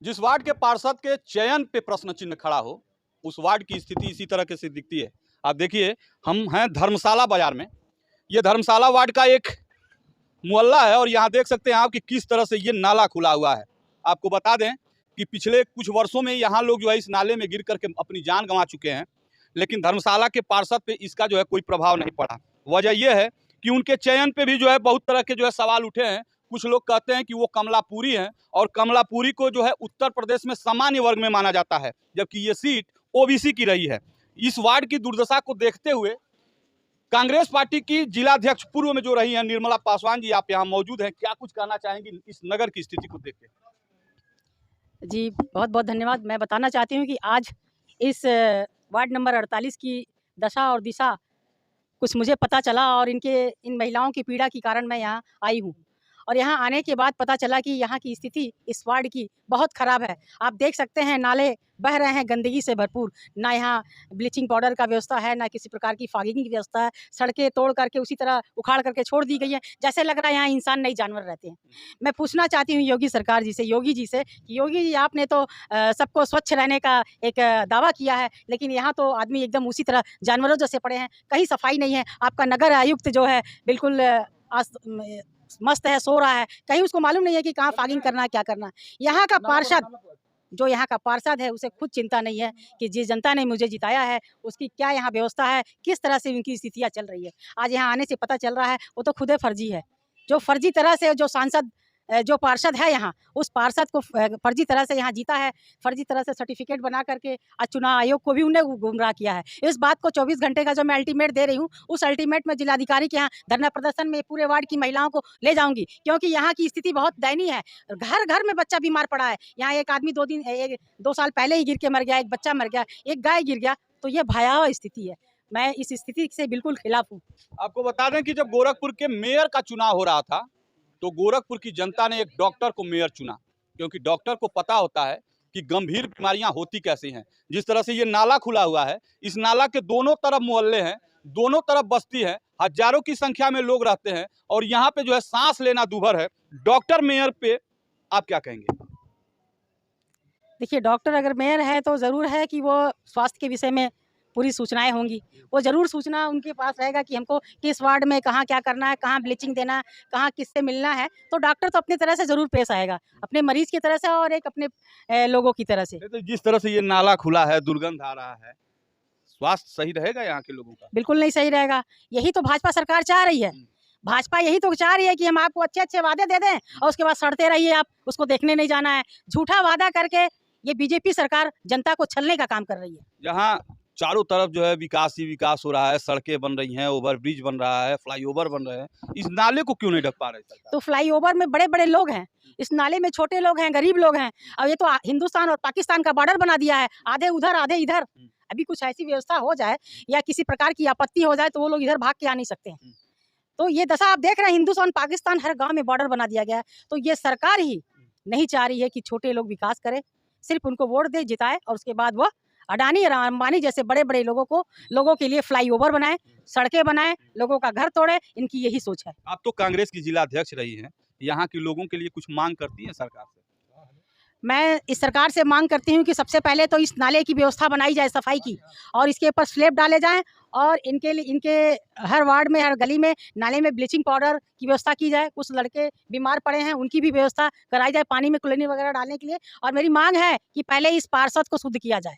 जिस वार्ड के पार्षद के चयन पे प्रश्न चिन्ह खड़ा हो, उस वार्ड की स्थिति इसी तरह के से दिखती है। आप देखिए, हम हैं धर्मशाला बाजार में। ये धर्मशाला वार्ड का एक मोहल्ला है और यहाँ देख सकते हैं आप कि किस तरह से ये नाला खुला हुआ है। आपको बता दें कि पिछले कुछ वर्षों में यहाँ लोग जो है इस नाले में गिर करके अपनी जान गंवा चुके हैं, लेकिन धर्मशाला के पार्षद पे इसका जो है कोई प्रभाव नहीं पड़ा। वजह यह है कि उनके चयन पे भी जो है बहुत तरह के जो है सवाल उठे हैं। कुछ लोग कहते हैं कि वो कमलापुरी हैं और कमलापुरी को जो है उत्तर प्रदेश में सामान्य वर्ग में माना जाता है, जबकि ये सीट ओबीसी की रही है। इस वार्ड की दुर्दशा को देखते हुए कांग्रेस पार्टी की जिलाध्यक्ष पूर्व में जो रही हैं निर्मला पासवान जी, आप यहाँ मौजूद हैं, क्या कुछ कहना चाहेंगी इस नगर की स्थिति को देख के? जी, बहुत बहुत धन्यवाद। मैं बताना चाहती हूँ कि आज इस वार्ड नंबर 48 की दशा और दिशा कुछ मुझे पता चला और इन महिलाओं की पीड़ा के कारण मैं यहाँ आई हूँ। और यहाँ आने के बाद पता चला कि यहाँ की स्थिति इस वार्ड की बहुत ख़राब है। आप देख सकते हैं नाले बह रहे हैं गंदगी से भरपूर। ना यहाँ ब्लीचिंग पाउडर का व्यवस्था है, ना किसी प्रकार की फॉगिंग की व्यवस्था है। सड़कें तोड़ करके उसी तरह उखाड़ करके छोड़ दी गई हैं, जैसे लग रहा है यहाँ इंसान नहीं जानवर रहते हैं। मैं पूछना चाहती हूँ योगी सरकार जी से, योगी जी से कि योगी जी, आपने तो सबको स्वच्छ रहने का एक दावा किया है, लेकिन यहाँ तो आदमी एकदम उसी तरह जानवरों जैसे पड़े हैं। कहीं सफाई नहीं है। आपका नगर आयुक्त जो है बिल्कुल मस्त है, सो रहा है। कहीं उसको मालूम नहीं है कि कहाँ फॉगिंग करना है, क्या करना है। यहाँ का पार्षद है उसे खुद चिंता नहीं है कि जिस जनता ने मुझे जिताया है उसकी क्या यहाँ व्यवस्था है, किस तरह से उनकी स्थितियाँ चल रही है। आज यहाँ आने से पता चल रहा है वो तो खुदे फर्जी है। जो फर्जी तरह से जो सांसद जो पार्षद है यहाँ, उस पार्षद को फर्जी तरह से यहाँ जीता है, फर्जी तरह से सर्टिफिकेट बना करके आज चुनाव आयोग को भी उन्हें गुमराह किया है। इस बात को 24 घंटे का जो मैं अल्टीमेट दे रही हूँ, उस अल्टीमेट में जिलाधिकारी के यहाँ धरना प्रदर्शन में पूरे वार्ड की महिलाओं को ले जाऊंगी, क्योंकि यहाँ की स्थिति बहुत दयनीय है। घर घर में बच्चा बीमार पड़ा है। यहाँ एक आदमी 2 साल पहले ही गिर के मर गया, एक बच्चा मर गया, एक गाय गिर गया। तो ये भयावह स्थिति है। मैं इस स्थिति से बिल्कुल खिलाफ हूँ। आपको बता दें कि जब गोरखपुर के मेयर का चुनाव हो रहा था तो गोरखपुर की जनता ने एक डॉक्टर को मेयर चुना, क्योंकि डॉक्टर को पता होता है कि गंभीर बीमारियां होती कैसी हैं। जिस तरह से ये नाला खुला हुआ है, इस नाला के दोनों तरफ मोहल्ले हैं, दोनों तरफ बस्ती है, हजारों की संख्या में लोग रहते हैं और यहाँ पे जो है सांस लेना दूभर है। डॉक्टर मेयर पे आप क्या कहेंगे? देखिए, डॉक्टर अगर मेयर है तो ज़रूर है कि वो स्वास्थ्य के विषय में पूरी सूचनाएं होंगी। वो ज़रूर सूचना उनके पास रहेगा कि हमको किस वार्ड में कहाँ क्या करना है, कहाँ ब्लीचिंग देना है, कहाँ किससे मिलना है। तो डॉक्टर तो अपनी तरह से ज़रूर पेश आएगा, अपने मरीज़ की तरह से और एक अपने लोगों की तरह से। तो जिस तरह से ये नाला खुला है, दुर्गंध आ रहा है, स्वास्थ्य सही रहेगा यहाँ के लोगों का? बिल्कुल नहीं सही रहेगा। यही तो भाजपा सरकार चाह रही है। भाजपा यही तो चाह रही है कि हम आपको अच्छे वादे दे दें और उसके बाद सड़ते रहिए, आप उसको देखने नहीं जाना है। झूठा वादा करके ये बीजेपी सरकार जनता को छलने का काम कर रही है। जहाँ चारों तरफ जो है विकास ही विकास हो रहा है, सड़कें बन रही हैं, ओवरब्रिज बन रहा है, फ्लाईओवर बन रहे हैं, इस नाले को क्यों नहीं ढक पा रही सरकार? तो फ्लाईओवर में बड़े बड़े लोग हैं, इस नाले में छोटे लोग हैं, गरीब लोग हैं। और ये तो हिंदुस्तान और पाकिस्तान का बॉर्डर बना दिया है, आधे उधर आधे इधर। अभी कुछ ऐसी व्यवस्था हो जाए या किसी प्रकार की आपत्ति हो जाए तो वो लोग इधर भाग के आ नहीं सकते हैं। तो ये दशा आप देख रहे हैं, हिंदुस्तान पाकिस्तान हर गांव में बॉर्डर बना दिया गया है। तो ये सरकार ही नहीं चाह रही है कि छोटे लोग विकास करें, सिर्फ उनको वोट दे जिताए और उसके बाद वह अडानी और अंबानी जैसे बड़े बड़े लोगों के लिए फ्लाईओवर बनाए, सड़कें बनाए, लोगों का घर तोड़े। इनकी यही सोच है। आप तो कांग्रेस की जिला अध्यक्ष रही हैं, यहाँ के लोगों के लिए कुछ मांग करती हैं सरकार से? मैं इस सरकार से मांग करती हूँ कि सबसे पहले तो इस नाले की व्यवस्था बनाई जाए, सफाई की, और इसके ऊपर स्लैब डाले जाएं और इनके हर वार्ड में, हर गली में नाले में ब्लीचिंग पाउडर की व्यवस्था की जाए। कुछ लड़के बीमार पड़े हैं, उनकी भी व्यवस्था कराई जाए पानी में क्लोरीन वगैरह डालने के लिए। और मेरी मांग है कि पहले इस पार्षद को शुद्ध किया जाए।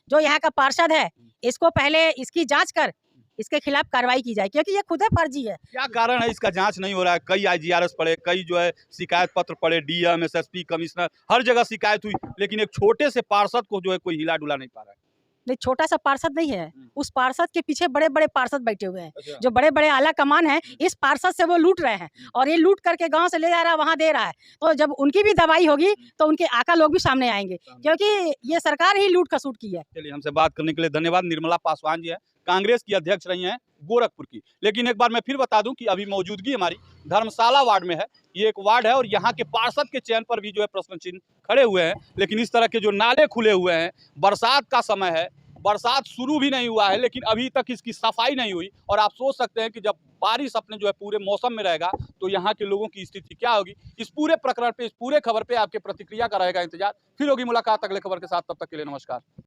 जो यहाँ का पार्षद है, इसको पहले इसकी जाँच कर इसके खिलाफ कार्रवाई की जाए, क्योंकि ये खुद फर्जी है। क्या कारण है इसका जांच नहीं हो रहा है? कई IGRS पड़े, कई जो है शिकायत पत्र पड़े, DM, SSP, कमिश्नर, हर जगह शिकायत हुई, लेकिन एक छोटे से पार्षद को जो है कोई हिला डुला नहीं पा रहा है। नहीं, छोटा सा पार्षद नहीं है, उस पार्षद के पीछे बड़े बड़े पार्षद बैठे हुए हैं। जो बड़े बड़े आला कमान है, इस पार्षद से वो लूट रहे हैं और ये लूट करके गांव से ले जा रहा है, वहां दे रहा है। तो जब उनकी भी दवाई होगी तो उनके आका लोग भी सामने आएंगे, क्योंकि ये सरकार ही लूट खसूट की है। चलिए, हमसे बात करने के लिए धन्यवाद। निर्मला पासवान जी है, कांग्रेस की अध्यक्ष रही हैं गोरखपुर की। लेकिन एक बार मैं फिर बता दूं कि अभी मौजूदगी हमारी धर्मशाला वार्ड में है। ये एक वार्ड है और यहाँ के पार्षद के चयन पर भी जो है प्रश्न चिन्ह खड़े हुए हैं। लेकिन इस तरह के जो नाले खुले हुए हैं, बरसात का समय है, बरसात शुरू भी नहीं हुआ है लेकिन अभी तक इसकी सफाई नहीं हुई। और आप सोच सकते हैं कि जब बारिश अपने जो है पूरे मौसम में रहेगा तो यहाँ के लोगों की स्थिति क्या होगी। इस पूरे प्रकरण पे, इस पूरे खबर पे आपके प्रतिक्रिया का रहेगा इंतजार। फिर होगी मुलाकात अगले खबर के साथ, तब तक के लिए नमस्कार।